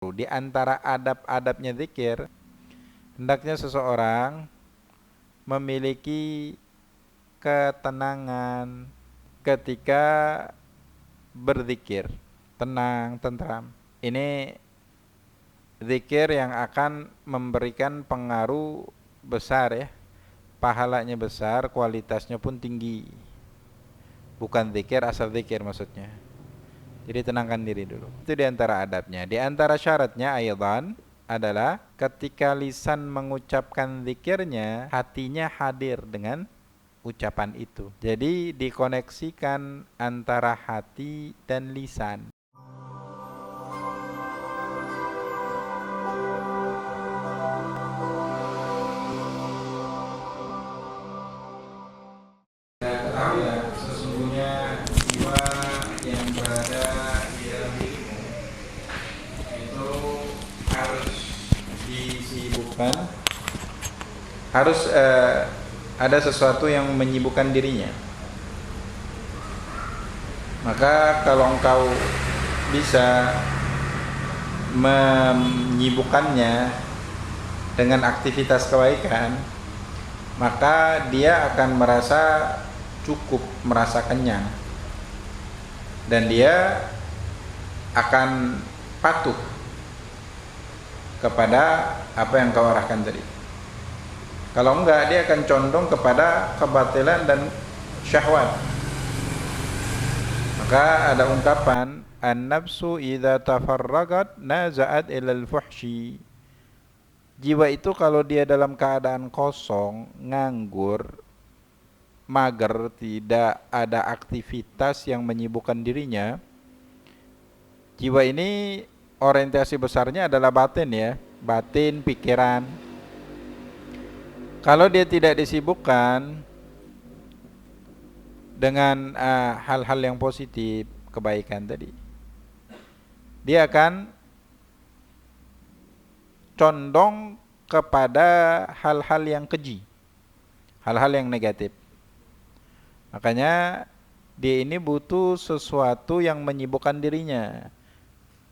Di antara adab-adabnya zikir, hendaknya seseorang memiliki ketenangan ketika berzikir, tenang, tentram. Ini zikir yang akan memberikan pengaruh besar ya. Pahalanya besar, kualitasnya pun tinggi. Bukan zikir asal zikir maksudnya. Jadi tenangkan diri dulu. Itu di antara adabnya. Di antara syaratnya aydan adalah ketika lisan mengucapkan zikirnya, hatinya hadir dengan ucapan itu. Jadi dikoneksikan antara hati dan lisan. Ketahui ya, sesungguhnya jiwa yang berada di dalam dirimu itu harus disibukkan, harus ada sesuatu yang menyibukkan dirinya. Maka kalau engkau bisa menyibukkannya dengan aktivitas kebaikan, maka dia akan merasa cukup, merasa kenyang, dan dia akan patuh kepada apa yang kau arahkan tadi. Kalau enggak, dia akan condong kepada kebatilan dan syahwat. Maka ada ungkapan, an-nafsu idza tafarragat naza'at ilal fuhshi. Jiwa itu kalau dia dalam keadaan kosong, nganggur, mager, tidak ada aktivitas yang menyibukkan dirinya, jiwa ini orientasi besarnya adalah batin ya, batin, pikiran. Kalau dia tidak disibukkan dengan hal-hal yang positif, kebaikan tadi, dia akan condong kepada hal-hal yang keji, hal-hal yang negatif. Makanya dia ini butuh sesuatu yang menyibukkan dirinya.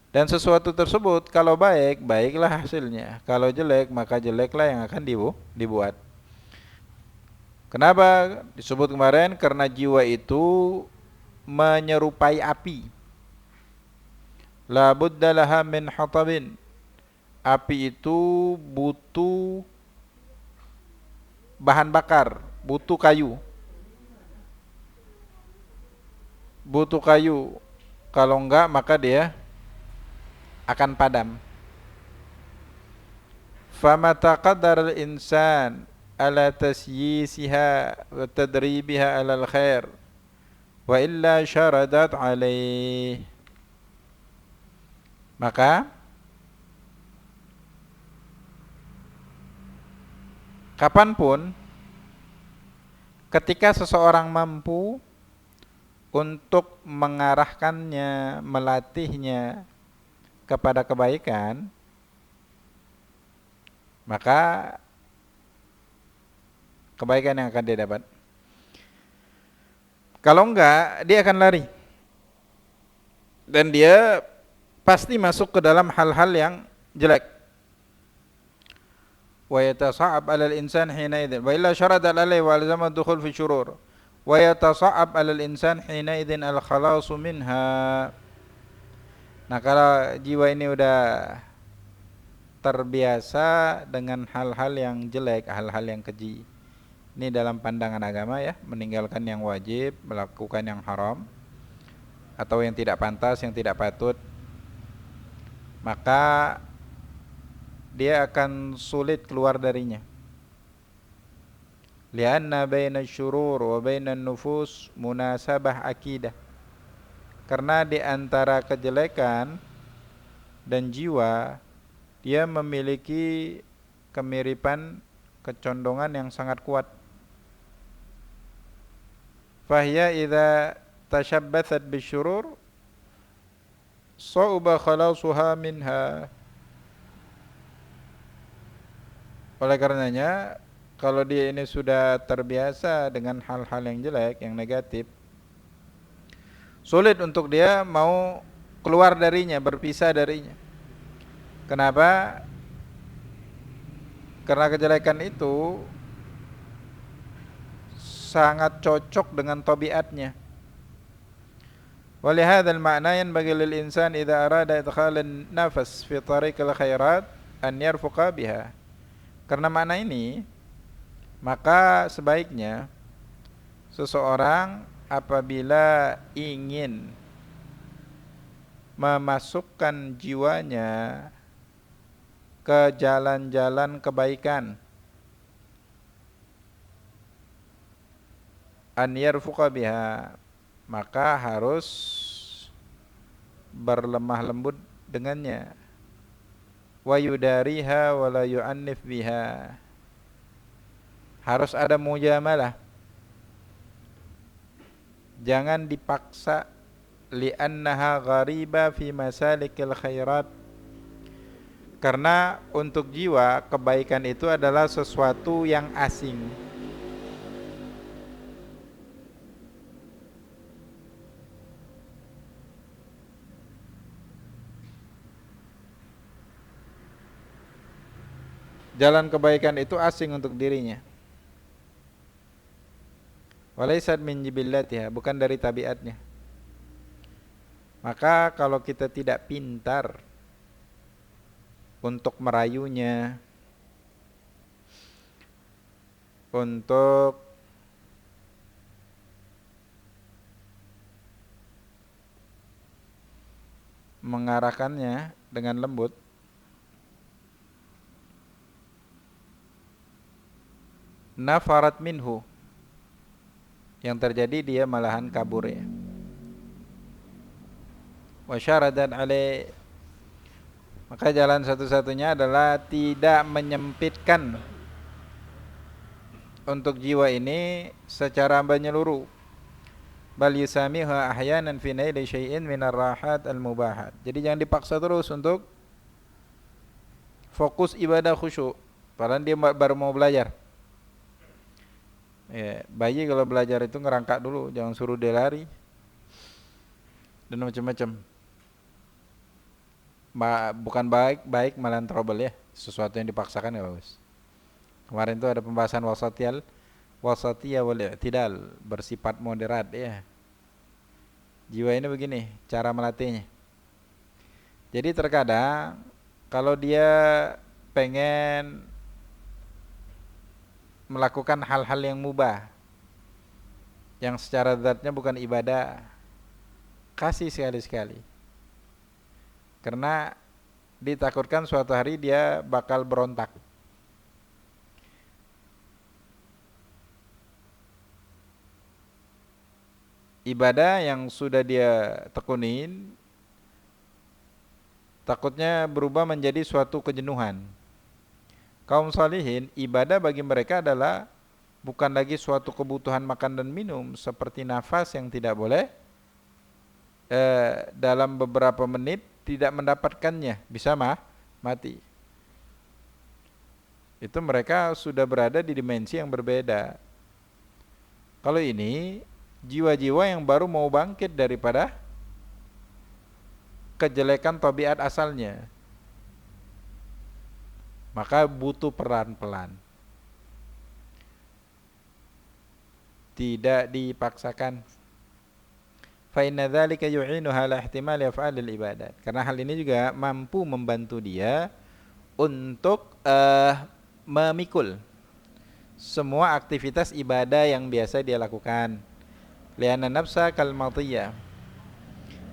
Dan sesuatu tersebut kalau baik, baiklah hasilnya. Kalau jelek, maka jeleklah yang akan dibuat. Kenapa disebut kemarin? Karena jiwa itu menyerupai api. La budda laha min hatabin. Api itu butuh bahan bakar, butuh kayu. Butuh kayu. Kalau enggak, maka dia akan padam. Famata qadar al-insan ala tasyisiha wa tadribiha ala al-khair wa illa syaradat alaih. Maka kapanpun ketika seseorang mampu untuk mengarahkannya, melatihnya kepada kebaikan, maka kebaikan yang akan dia dapat. Kalau enggak, dia akan lari. Dan dia pasti masuk ke dalam hal-hal yang jelek. Wa yatasa'ab 'alal insan hina idzin wa illa syarada 'alaihi wa alzama dukhul fi syurur. Wa yatasa'ab 'alal insan hina idzin al-khalasu minha. Nah, kalau jiwa ini udah terbiasa dengan hal-hal yang jelek, hal-hal yang keji. Ini dalam pandangan agama ya, meninggalkan yang wajib, melakukan yang haram atau yang tidak pantas, yang tidak patut, maka dia akan sulit keluar darinya. Lianna baina syurur wa baina nufus munasabah akidah. Karena di antara kejelekan dan jiwa, dia memiliki kemiripan, kecondongan yang sangat kuat. Fahiya idza tashabbathat bisyurur sa'uba khalasuha minha. Oleh karenanya, kalau dia ini sudah terbiasa dengan hal-hal yang jelek, yang negatif, sulit untuk dia mau keluar darinya, berpisah darinya. Kenapa? Karena kejelekan itu sangat cocok dengan tabiatnya. ولهذا المعنى ينبغي للإنسان إذا أراد إدخال النفس في طريق الخيرات أن يرفق بها. Karena makna ini, maka sebaiknya seseorang apabila ingin memasukkan jiwanya ke jalan-jalan kebaikan, an yarfuqa biha, maka harus berlemah lembut dengannya. Wa yudariha wa la yu'annif biha, harus ada mujamalah, jangan dipaksa. Li'annaha ghariba fi masalikil khairat, karena untuk jiwa kebaikan itu adalah sesuatu yang asing. Jalan kebaikan itu asing untuk dirinya. Walaysat min jibillatiha, bukan dari tabiatnya. Maka kalau kita tidak pintar untuk merayunya, untuk mengarahkannya dengan lembut, nafarat minhu, yang terjadi dia malahan kabur ya. Wa syaradan alaih, maka jalan satu-satunya adalah tidak menyempitkan untuk jiwa ini secara menyeluruh. Bal yusamiha ahyanan fi naili syai'in minar rahat al-mubahat. Jadi jangan dipaksa terus untuk fokus ibadah khusyuk, padahal dia baru mau belajar. Ya, bayi kalau belajar itu ngerangkak dulu, jangan suruh dia lari dan macam-macam. Bukan baik malah trouble ya. Sesuatu yang dipaksakan ya bagus. Kemarin itu ada pembahasan wasatiyah wal i'tidal, bersifat moderat ya. Jiwa ini begini cara melatihnya. Jadi terkadang kalau dia pengen melakukan hal-hal yang mubah, yang secara zatnya bukan ibadah, kasih sekali-sekali. Karena ditakutkan suatu hari dia bakal berontak. Ibadah yang sudah dia tekunin takutnya berubah menjadi suatu kejenuhan. Kaum salihin, ibadah bagi mereka adalah bukan lagi suatu kebutuhan makan dan minum seperti nafas yang tidak boleh dalam beberapa menit tidak mendapatkannya, bisa mati. Itu mereka sudah berada di dimensi yang berbeda. Kalau ini jiwa-jiwa yang baru mau bangkit daripada kejelekan tabiat asalnya, maka butuh pelan-pelan, tidak dipaksakan. Fa inna dzalika yu'inuha ala ihtimali af'alil ibadat, karena hal ini juga mampu membantu dia untuk memikul semua aktivitas ibadah yang biasa dia lakukan. Li'anna nafsa kal matiyah,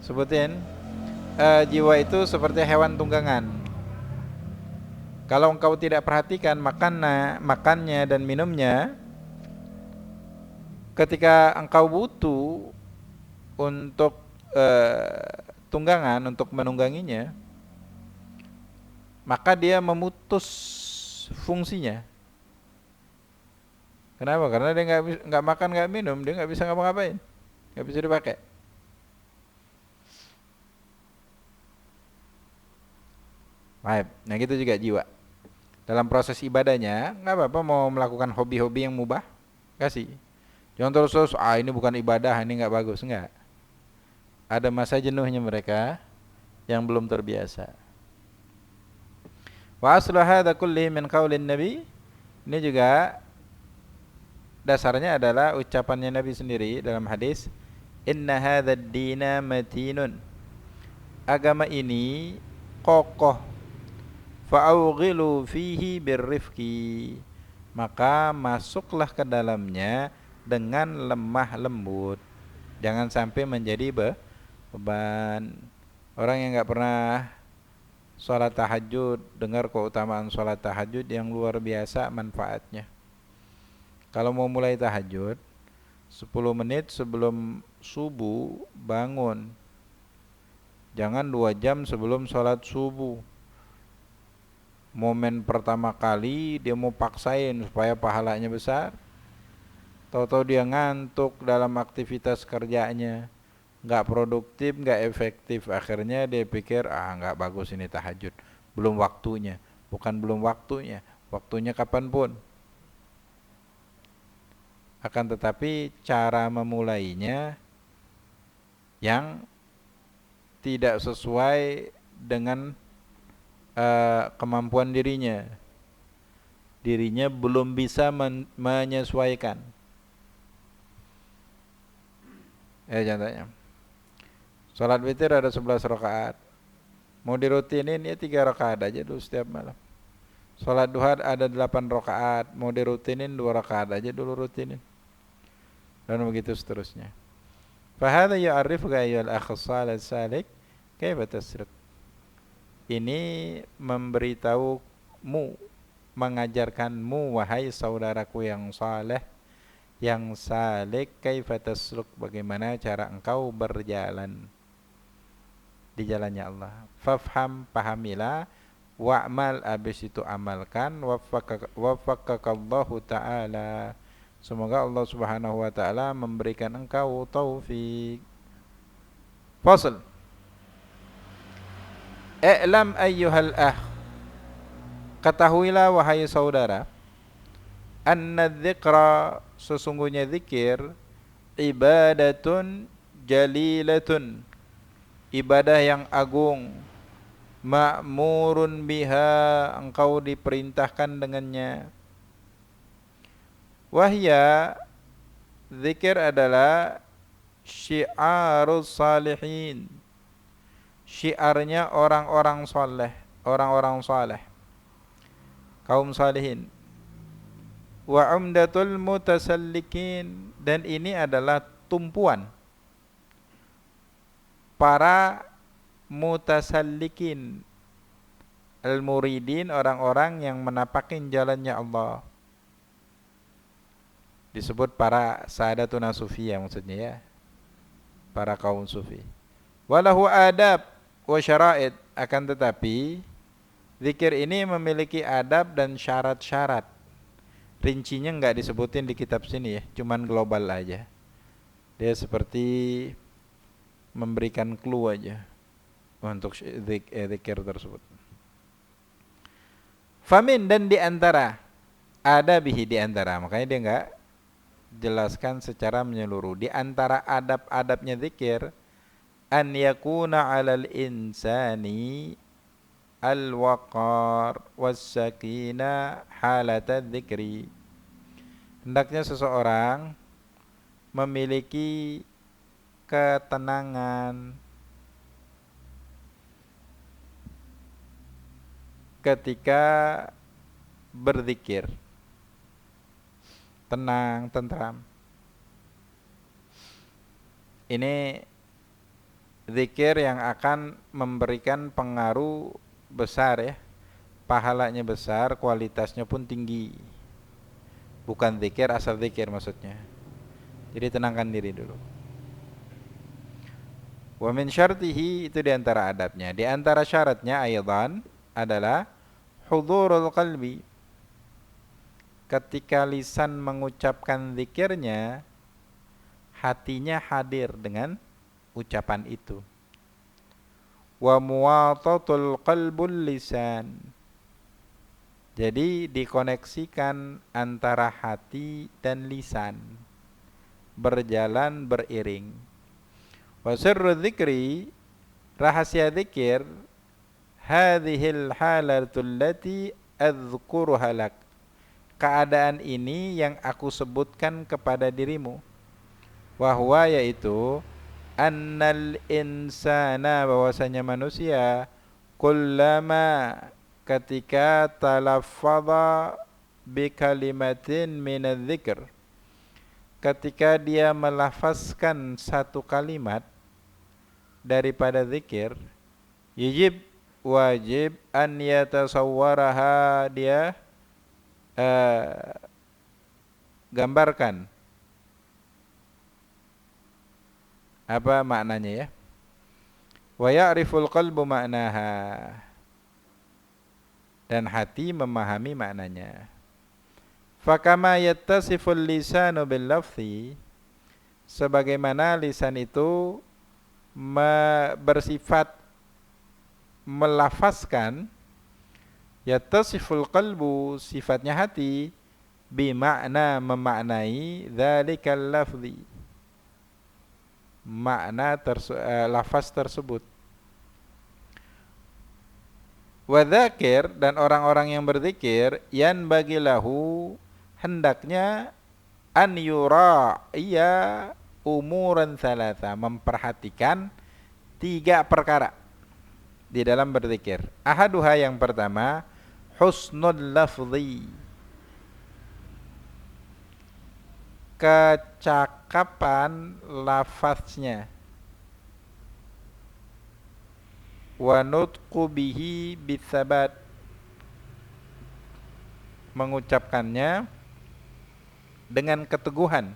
sebutin jiwa itu seperti hewan tunggangan. Kalau engkau tidak perhatikan makannya dan minumnya, ketika engkau butuh untuk tunggangan, untuk menungganginya, maka dia memutus fungsinya. Kenapa? Karena dia nggak makan, nggak minum, dia nggak bisa ngapa-ngapain, nggak bisa dipakai. Baik, nah gitu juga jiwa. Dalam proses ibadahnya, nggak apa-apa mau melakukan hobi-hobi yang mubah, kasih. Jangan terus ini bukan ibadah, ini nggak bagus, nggak. Ada masa jenuhnya mereka yang belum terbiasa. Wa aslu hadza kulli min qaulin nabi. Ini juga dasarnya adalah ucapannya Nabi sendiri dalam hadis, inna hadzal dina matinun. Agama ini kokoh. Fa'awghilu fihi birrifqi. Maka masuklah ke dalamnya dengan lemah lembut. Jangan sampai menjadi beban. Orang yang enggak pernah sholat tahajud, dengar keutamaan sholat tahajud yang luar biasa manfaatnya. Kalau mau mulai tahajud, 10 menit sebelum subuh bangun. Jangan 2 jam sebelum sholat subuh. Momen pertama kali dia mau paksain supaya pahalanya besar. Tahu-tahu dia ngantuk dalam aktivitas kerjanya, nggak produktif, nggak efektif. Akhirnya dia pikir, nggak bagus ini tahajud, belum waktunya. Bukan belum waktunya, waktunya kapanpun. Akan tetapi cara memulainya yang tidak sesuai dengan kemampuan dirinya. Dirinya belum bisa menyesuaikan. Contohnya, sholat witir ada 11 rakaat. Mau dirutinin ya 3 rakaat aja dulu setiap malam. Sholat duha ada 8 rakaat. Mau dirutinin 2 rakaat aja dulu rutinin. Dan begitu seterusnya. Fahadha ya'arifuka ayyuhal akhus salik kaifa tasruk. Ini memberitahumu, mengajarkanmu wahai saudaraku yang saleh, yang salik, kaifa tasruk, bagaimana cara engkau berjalan di jalannya Allah. Fafham, pahamilah, wa'mal, habis itu amalkan, waffaqakallahu ta'ala. Semoga Allah Subhanahu wa taala memberikan engkau taufik. Fasl. I'lam ayyuhal akh. Ketahuilah wahai saudara, anna dzikra, sesungguhnya zikir, ibadatun jalilatun, ibadah yang agung, ma'murun biha, engkau diperintahkan dengannya. Wahya, zikir adalah syiarus salihin, syiarnya orang-orang saleh, orang-orang saleh, kaum salihin. Wa umdatul mutasallikin, dan ini adalah tumpuan para mutasallikin, al-muridin, orang-orang yang menapakin jalannya Allah. Disebut para sadatuna sufiyah maksudnya ya, para kaum sufi. Walahu adab wa syara'id, akan tetapi zikir ini memiliki adab dan syarat-syarat. Rincinya enggak disebutin di kitab sini ya, cuman global aja. Dia seperti memberikan clue aja untuk zikir tersebut. Famin, dan diantara, ada bihi, diantara, makanya dia enggak jelaskan secara menyeluruh. Di antara adab-adabnya zikir, an yakuna 'alal insani al-waqar was-sakina halata dzikri. Hendaknya seseorang memiliki ketenangan ketika berzikir. Tenang, tentram. Ini zikir yang akan memberikan pengaruh besar ya. Pahalanya besar, kualitasnya pun tinggi. Bukan zikir asal zikir maksudnya. Jadi tenangkan diri dulu. Wa min syartihi, itu diantara adabnya. Di antara syaratnya aydan adalah hudurul qalbi. Ketika lisan mengucapkan zikirnya, hatinya hadir dengan ucapan itu. Wa muwatatul qalbul lisan. Jadi dikoneksikan antara hati dan lisan, berjalan beriring. Wa sirru dzikri, rahasia zikir, hadhil halatul lati adzkuruha lak. Keadaan ini yang aku sebutkan kepada dirimu. Wahwa yaitu annal insana, bahwasanya manusia, kullama, ketika talaffadha bi kalimatin minadz dzikr, ketika dia melafazkan satu kalimat daripada zikir, wajib an yatasawwaraha, dia gambarkan apa maknanya ya. Wa ya'riful qalbu ma'naha, dan hati memahami maknanya. Fakama yattasiful lisanu bil lafzi, sebagaimana lisan itu bersifat melafazkan, yattasiful qalbu, sifatnya hati, bimakna, memaknai, dzalikal lafzi, makna lafaz tersebut. Wadzakir, dan orang-orang yang berzikir, yan bagilahu, hendaknya, an yura iya umuran salasa, memperhatikan 3 perkara di dalam berzikir. Ahaduha, yang pertama, husnul lafzi, kecakapan lafaznya, wa nutqu bihi bitsabat, mengucapkannya dengan keteguhan,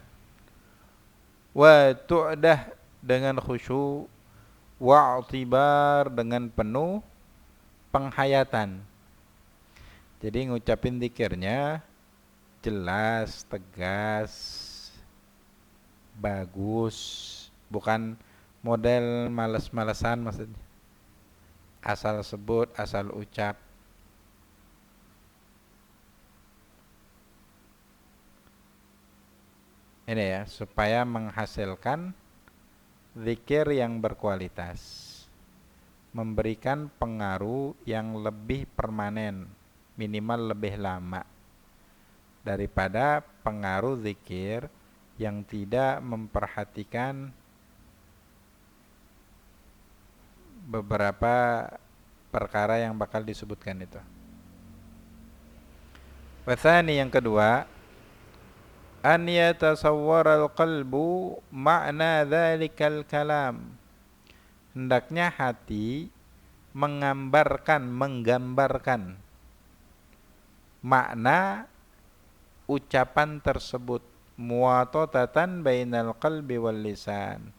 wa tu'dah, dengan khusyuk, wa i'tibar, dengan penuh penghayatan. Jadi ngucapin zikirnya jelas, tegas, bagus, bukan model males-malesan maksudnya, asal sebut, asal ucap. Ini ya, supaya menghasilkan zikir yang berkualitas, memberikan pengaruh yang lebih permanen, minimal lebih lama daripada pengaruh zikir yang tidak memperhatikan beberapa perkara yang bakal disebutkan itu. Wathani, yang kedua, an yatasawwaral qalbu ma'na dzalikal kalam, hendaknya hati menggambarkan makna ucapan tersebut, muwatatan bainal qalbi wal lisan,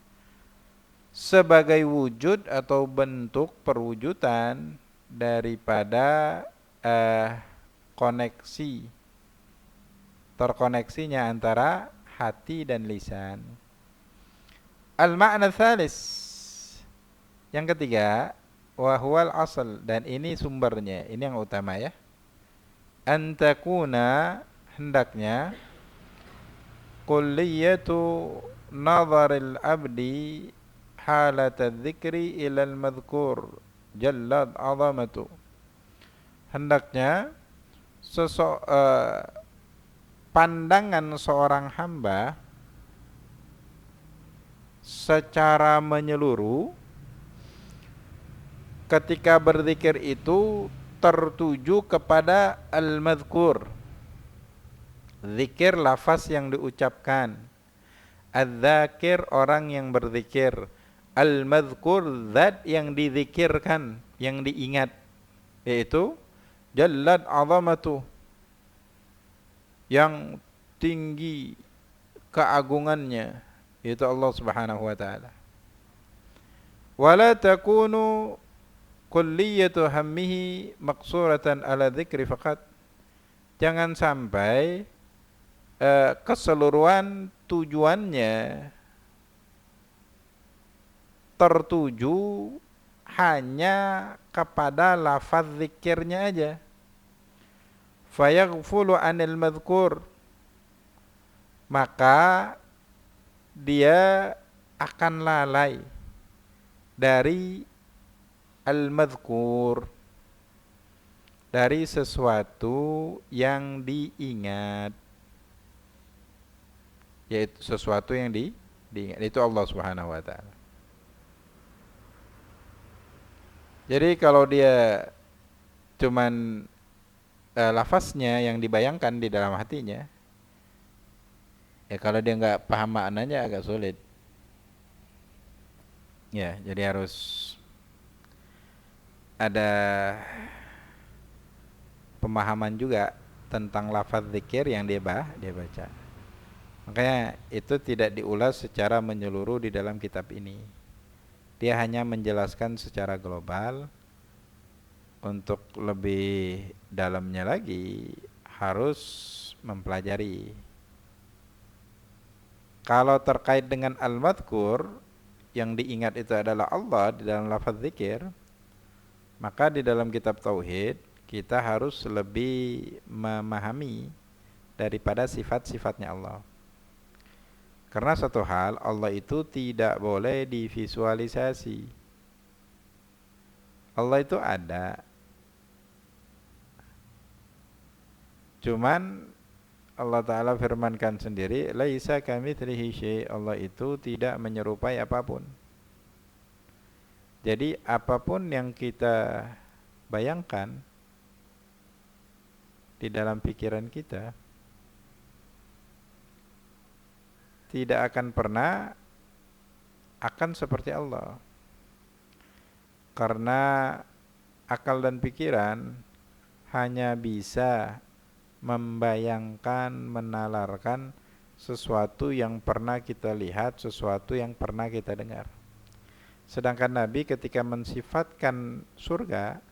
sebagai wujud atau bentuk perwujudan daripada terkoneksinya antara hati dan lisan. Al-ma'na tsalis, yang ketiga, wa huwal asal, dan ini sumbernya, ini yang utama ya. Antakuna, hendaknya, kulliyatu nazaril abdi halatadz dzikri ilal madhkur jallad azamatu, hendaknya pandangan seorang hamba secara menyeluruh ketika berzikir itu tertuju kepada al-madhkur, zikir lafaz yang diucapkan, az-zakir, orang yang berzikir, al-madhkur, zat yang dizikirkan, yang diingat, yaitu jallad azamatu, yang tinggi keagungannya, yaitu Allah Subhanahu wa taala. Wala takunu kulliyatu hammihi maqsuratan ala dzikri faqat, jangan sampai keseluruhan tujuannya tertuju hanya kepada lafaz zikirnya aja. Fayaghfulu anil madhkur, maka dia akan lalai dari al-madhkur, dari sesuatu yang diingat, yaitu sesuatu yang diingat, itu Allah Subhanahu wa taala. Jadi kalau dia cuman lafaznya yang dibayangkan di dalam hatinya, ya kalau dia nggak paham maknanya agak sulit. Ya, jadi harus ada pemahaman juga tentang lafaz zikir yang dia baca. Makanya itu tidak diulas secara menyeluruh di dalam kitab ini. Dia hanya menjelaskan secara global. Untuk lebih dalamnya lagi harus mempelajari. Kalau terkait dengan al-madhkur, yang diingat itu adalah Allah di dalam lafaz zikir, maka di dalam kitab tauhid kita harus lebih memahami daripada sifat-sifatnya Allah. Karena satu hal, Allah itu tidak boleh divisualisasi. Allah itu ada, cuman Allah Ta'ala firmankan sendiri, laisa kamitslihi syai', Allah itu tidak menyerupai apapun. Jadi apapun yang kita bayangkan di dalam pikiran kita tidak akan pernah akan seperti Allah. Karena akal dan pikiran hanya bisa membayangkan, menalarkan sesuatu yang pernah kita lihat, sesuatu yang pernah kita dengar. Sedangkan Nabi ketika mensifatkan surga,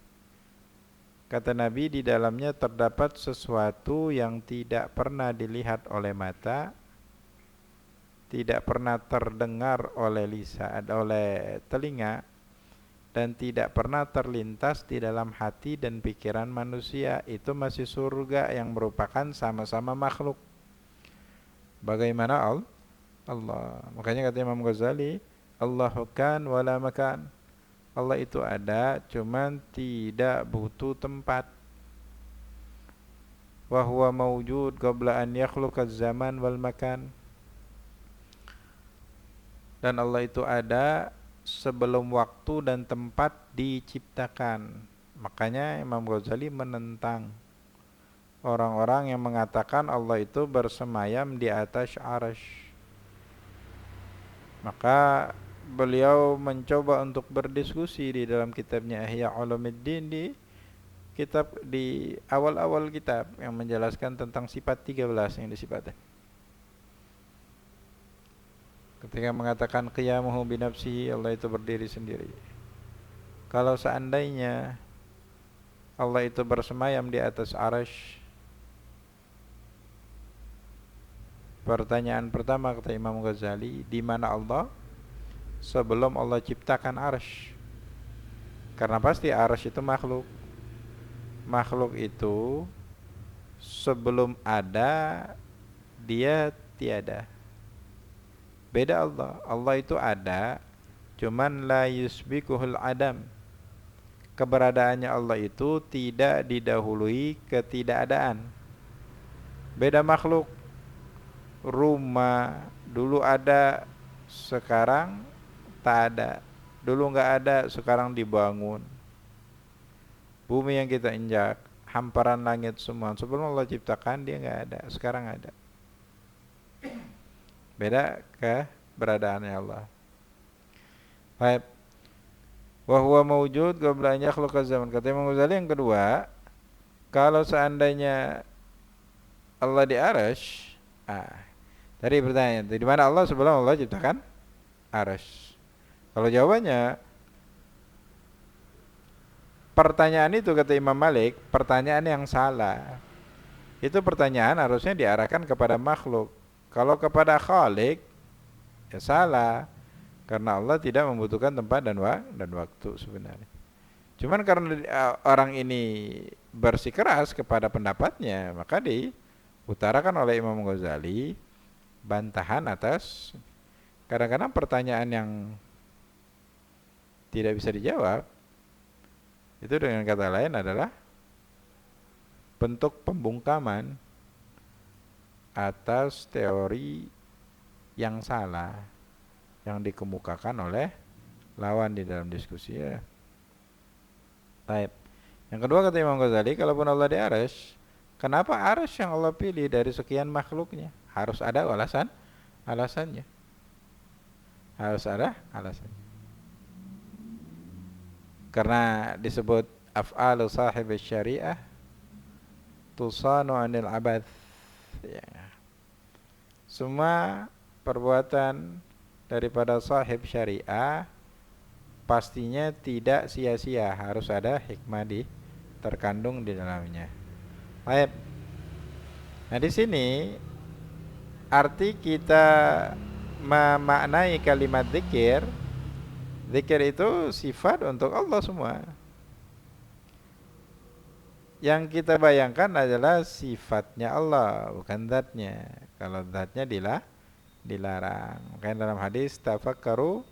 kata Nabi di dalamnya terdapat sesuatu yang tidak pernah dilihat oleh mata, tidak pernah terdengar oleh lisan, oleh telinga, dan tidak pernah terlintas di dalam hati dan pikiran manusia. Itu masih surga yang merupakan sama-sama makhluk. Bagaimana Allah? Makanya kata Imam Ghazali, Allahu kan wala makan. Allah itu ada, cuman tidak butuh tempat. Wa huwa mawjud qabla an yakhluqaz zaman wal makan. Dan Allah itu ada sebelum waktu dan tempat diciptakan. Makanya Imam Ghazali menentang orang-orang yang mengatakan Allah itu bersemayam di atas arsy. Maka beliau mencoba untuk berdiskusi di dalam kitabnya Ihya Ulumuddin, di kitab di awal-awal kitab yang menjelaskan tentang sifat 13 yang disifati. Ketika mengatakan qiyamuhu binafsihi, Allah itu berdiri sendiri. Kalau seandainya Allah itu bersemayam di atas arsy, pertanyaan pertama kata Imam Ghazali, di mana Allah sebelum Allah ciptakan arsy? Karena pasti arsy itu makhluk. Makhluk itu sebelum ada dia tiada. Beda Allah. Allah itu ada, cuman la yusbikuhul adam. Keberadaannya Allah itu tidak didahului ketidakadaan. Beda makhluk. Rumah dulu ada, sekarang tak ada. Dulu nggak ada, sekarang dibangun. Bumi yang kita injak, hamparan langit semua, sebelum Allah ciptakan dia nggak ada, sekarang ada. Beda keberadaannya Allah. Baik. Wa huwa mawjud qabla an yakhluqaz zaman. Kata Imam Ghazali yang kedua, kalau seandainya Allah di arsy, tadi pertanyaan, di mana Allah sebelum Allah ciptakan arsy? Kalau jawabannya, pertanyaan itu kata Imam Malik, pertanyaan yang salah. Itu pertanyaan harusnya diarahkan kepada makhluk. Kalau kepada Khalik, ya salah. Karena Allah tidak membutuhkan tempat dan waktu sebenarnya. Cuman karena orang ini bersikeras kepada pendapatnya, maka diutarakan oleh Imam Ghazali bantahan atas kadang-kadang pertanyaan yang tidak bisa dijawab. Itu dengan kata lain adalah bentuk pembungkaman atas teori yang salah yang dikemukakan oleh lawan di dalam diskusi ya. Baik. Yang kedua kata Imam Ghazali, kalaupun Allah di arsy, kenapa arsy yang Allah pilih dari sekian makhluknya? Harus ada alasannya. Harus ada alasannya. Karena disebut af'alu sahib syariah tusanu anil abad. Ya. Semua perbuatan daripada sahib syariah pastinya tidak sia-sia, harus ada hikmah terkandung di dalamnya. Baik. Nah, di sini arti kita memaknai kalimat zikir. Zikir itu sifat untuk Allah semua. Yang kita bayangkan adalah sifatnya Allah, bukan zatnya. Kalau zatnya dilarang. Makanya dalam hadis tafakkaru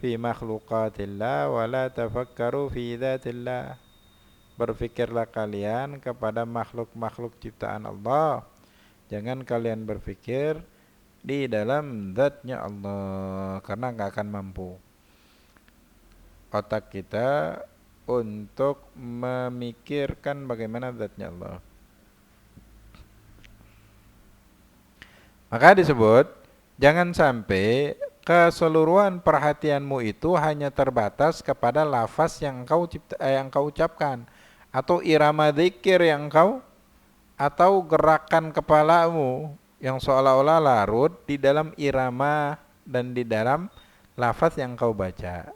fi makhluqatillah wa la tafakkaru fi dzatillah. Berfikirlah kalian kepada makhluk-makhluk ciptaan Allah. Jangan kalian berfikir di dalam zatnya Allah, karena enggak akan mampu otak kita untuk memikirkan bagaimana zatnya Allah. Maka disebut, jangan sampai keseluruhan perhatianmu itu hanya terbatas kepada lafaz yang engkau ucapkan, atau irama zikir yang atau gerakan kepalamu yang seolah-olah larut di dalam irama dan di dalam lafaz yang engkau baca.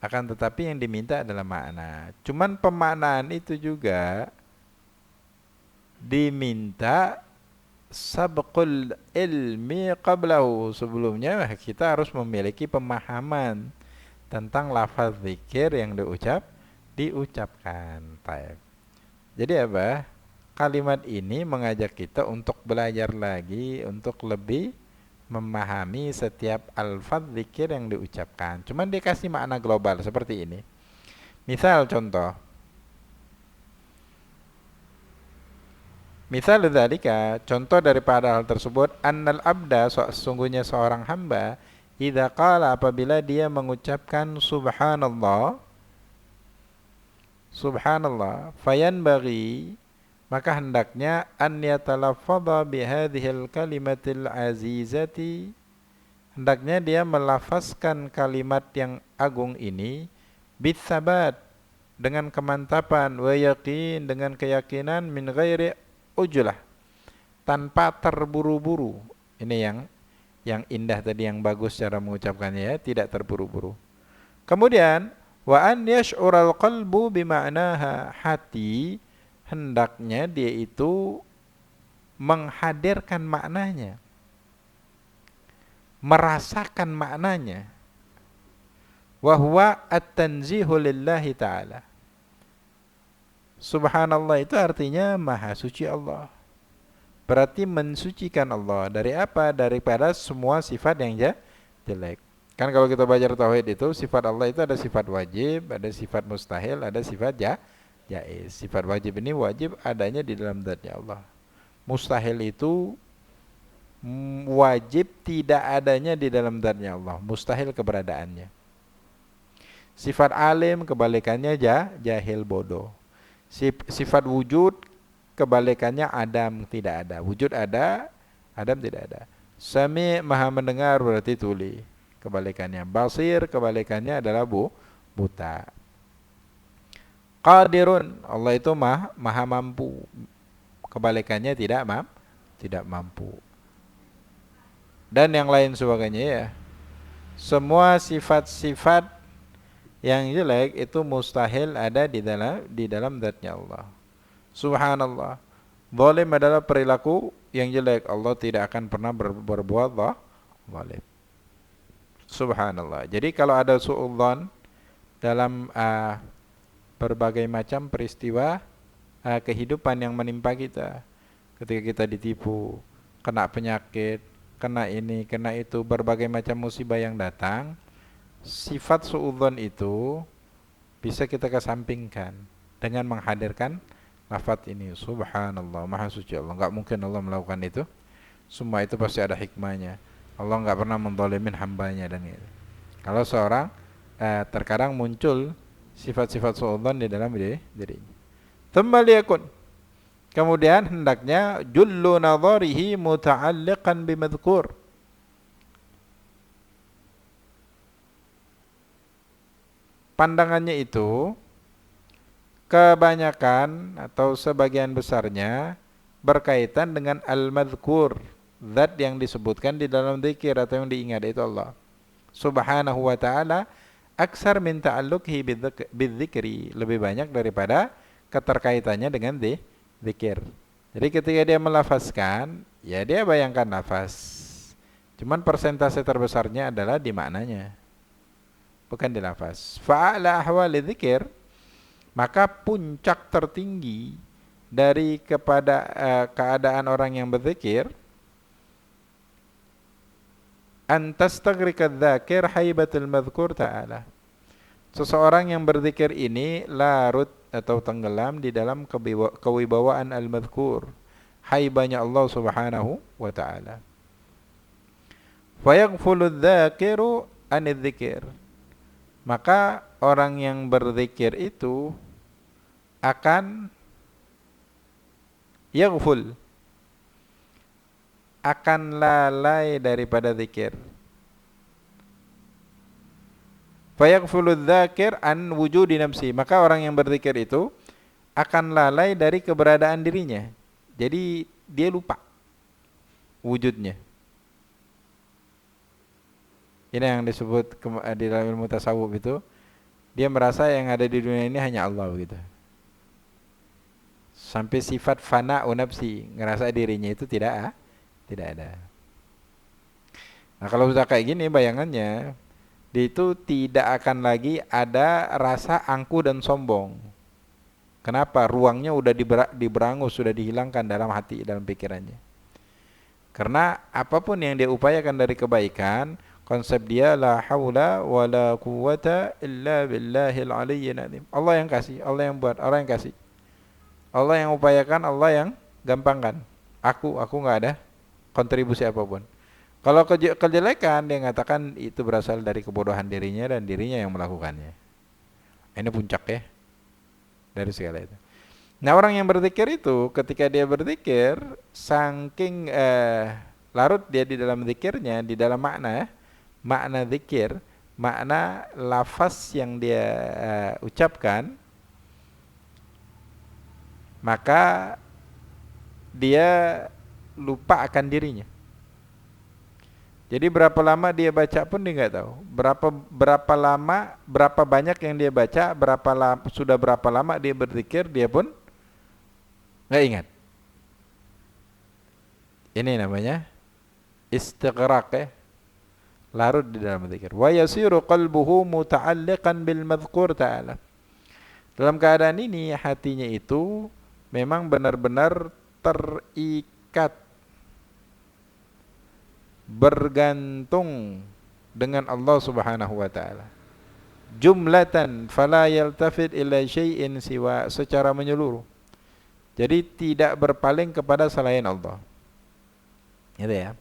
Akan tetapi yang diminta adalah makna. Cuman pemaknaan itu juga diminta sabqul ilmi qablahu. Sebelumnya kita harus memiliki pemahaman tentang lafaz zikir yang diucapkan. Jadi apa? Kalimat ini mengajak kita untuk belajar lagi, untuk lebih memahami setiap alfaz zikir yang diucapkan. Cuman dikasih makna global seperti ini. Misal contoh. Misal dzalika, contoh daripada hal tersebut, annal abda, sesungguhnya seorang hamba, idza qala, apabila dia mengucapkan subhanallah, fayanbaghi, maka hendaknya an yatalaffadha bihadhil kalimatil azizati, hendaknya dia melafazkan kalimat yang agung ini bitsabat, dengan kemantapan, wa yaqin, dengan keyakinan, min ghairi ujlah, tanpa terburu-buru. Ini yang indah tadi, yang bagus cara mengucapkannya ya, tidak terburu-buru. Kemudian wa an yash'ural qalbu bima'naha, hati hendaknya dia itu menghadirkan maknanya, merasakan maknanya. Wa huwa at-tanzihu lillahi ta'ala. Subhanallah itu artinya maha suci Allah. Berarti mensucikan Allah dari apa? Daripada semua sifat yang jelek. Kan kalau kita belajar tauhid itu, sifat Allah itu ada sifat wajib, ada sifat mustahil, ada sifat jaiz. Sifat wajib ini wajib adanya di dalam zatnya Allah. Mustahil itu wajib tidak adanya di dalam zatnya Allah. Mustahil keberadaannya. Sifat alim kebalikannya jahil, bodoh. Sifat wujud kebalikannya adam, tidak ada. Wujud ada, adam tidak ada. Sami, maha mendengar, berarti tuli. Kebalikannya basir, kebalikannya adalah buta. Qadirun, Allah itu maha mampu. Kebalikannya tidak mampu. Dan yang lain sebagainya ya. Semua sifat-sifat yang jelek itu mustahil ada di dalam zatnya Allah. Subhanallah. Zalim adalah perilaku yang jelek. Allah tidak akan pernah berbuat zalim. Subhanallah. Jadi kalau ada su'udzon dalam berbagai macam peristiwa kehidupan yang menimpa kita, ketika kita ditipu, kena penyakit, kena ini, kena itu, berbagai macam musibah yang datang, sifat su'udzon itu bisa kita kesampingkan dengan menghadirkan lafaz ini, subhanallah, maha suci Allah. Enggak mungkin Allah melakukan itu. Semua itu pasti ada hikmahnya. Allah enggak pernah menzalimin hambanya dan itu. Kalau seorang terkadang muncul sifat-sifat suudzon di dalam dirinya. Tsumma liyakun. Kemudian hendaknya jullu nadharihi muta'alliqan bimadhkur. Pandangannya itu kebanyakan atau sebagian besarnya berkaitan dengan al-madhkur, zat yang disebutkan di dalam zikir atau yang diingat, itu Allah Subhanahu wa ta'ala. Aksar min ta'alluqhi bidzikri, lebih banyak daripada keterkaitannya dengan zikir. Jadi ketika dia melafazkan, ya dia bayangkan lafaz. Cuman persentase terbesarnya adalah di maknanya, bukan di lafaz. Fa'ala ahwali dzikir, maka puncak tertinggi dari kepada keadaan orang yang berzikir, antastaghriqa dzakir haibatul madhkur ta'ala. Seseorang yang berzikir ini larut atau tenggelam di dalam kewibawaan al-madhkur, haibanya Allah Subhanahu wa ta'ala. Fayaghfulu dzakiru anidzikir, maka orang yang berzikir itu akan yaghful, akan lalai daripada zikir. Fayaghfulu dzakir an wujudi nafsi, maka orang yang berzikir itu akan lalai dari keberadaan dirinya. Jadi dia lupa wujudnya. Ini yang disebut di dalam ilmu tasawuf itu, dia merasa yang ada di dunia ini hanya Allah gitu. Sampai sifat fana'u nafsi, ngerasa dirinya itu tidak ada. Nah, kalau sudah kayak gini bayangannya, itu tidak akan lagi ada rasa angkuh dan sombong. Kenapa? Ruangnya udah diberangus, sudah dihilangkan dalam hati, dalam pikirannya. Karena apapun yang dia upayakan dari kebaikan, konsep dia la haula wala quwwata illa billahil aliyyil azim. Allah yang kasih, Allah yang buat, Allah yang kasih. Allah yang upayakan, Allah yang gampangkan. Aku enggak ada kontribusi apapun. Kalau kejelekan, dia mengatakan itu berasal dari kebodohan dirinya dan dirinya yang melakukannya. Ini puncak ya dari segala itu. Nah, orang yang berzikir itu, ketika dia berzikir, saking larut dia di dalam zikirnya, di dalam makna zikir, makna lafaz yang dia ucapkan, maka dia lupa akan dirinya. Jadi berapa lama dia baca pun dia nggak tahu. Berapa lama, berapa banyak yang dia baca, sudah berapa lama dia berzikir, dia pun nggak ingat. Ini namanya istighraq ya. Larut di dalam zikir. Wa yasiru qalbuhu muta'alliqan bil madhkur ta'ala. Dalam keadaan ini hatinya itu memang benar-benar terikat, bergantung dengan Allah Subhanahu wa ta'ala. Jumlatan fala yaltafit ila syai'in siwa, secara menyeluruh. Jadi tidak berpaling kepada selain Allah. Gitu ya.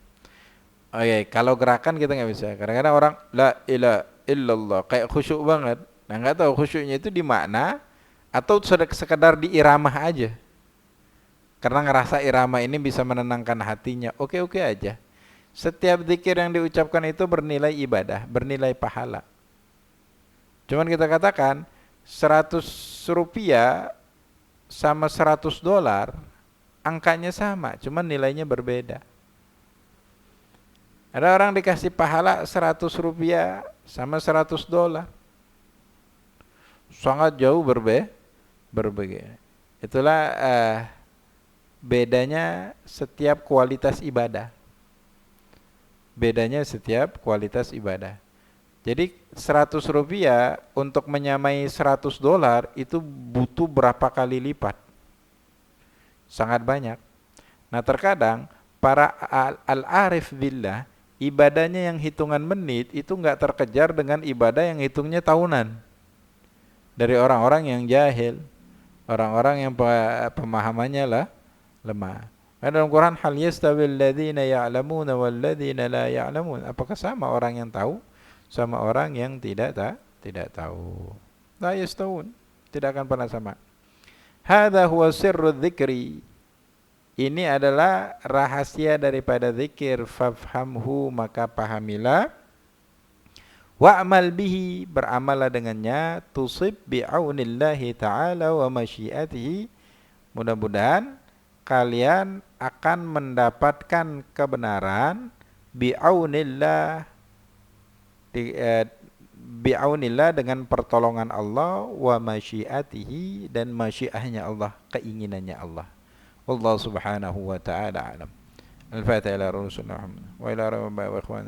Oke, kalau gerakan kita nggak bisa. Kadang-kadang orang la ilaha illallah kayak khusyuk banget. Nah, nggak tahu khusyuknya itu di mana atau sekedar di iramah aja. Karena ngerasa irama ini bisa menenangkan hatinya. Oke-oke aja. Setiap zikir yang diucapkan itu bernilai ibadah, bernilai pahala. Cuman kita katakan 100 rupiah sama 100 dolar, angkanya sama, cuman nilainya berbeda. Ada orang dikasih pahala 100 rupiah sama 100 dolar. Sangat jauh berbeda. Itulah bedanya setiap kualitas ibadah. Bedanya setiap kualitas ibadah. Jadi 100 rupiah untuk menyamai 100 dolar itu butuh berapa kali lipat. Sangat banyak. Nah, terkadang para al-arif billah, ibadahnya yang hitungan menit itu enggak terkejar dengan ibadah yang hitungnya tahunan. Dari orang-orang yang jahil. orang-orang yang pemahamannya lah lemah. Karena dalam Quran, hal yastawil ladzina ya'lamuna wal ladzina la ya'lamun. Apakah sama orang yang tahu sama orang yang tidak tahu? La yastawun. Tidak akan pernah sama. Hadza huwa sirru dzikri. Ini adalah rahasia daripada zikir. Fafhamhu, maka pahamilah. Wa'mal bihi, beramallah dengannya. Tusib bi'aunillahi ta'ala wa masyiatihi. Mudah-mudahan kalian akan mendapatkan kebenaran bi'aunillah, bi'aunillah dengan pertolongan Allah, wa masyiatihi, dan masyiahnya Allah, keinginannya Allah. Allah subhanahu wa ta'ala alam. Al-Fatihah ila Rasulullah wa ila rabbil wa ikhwan.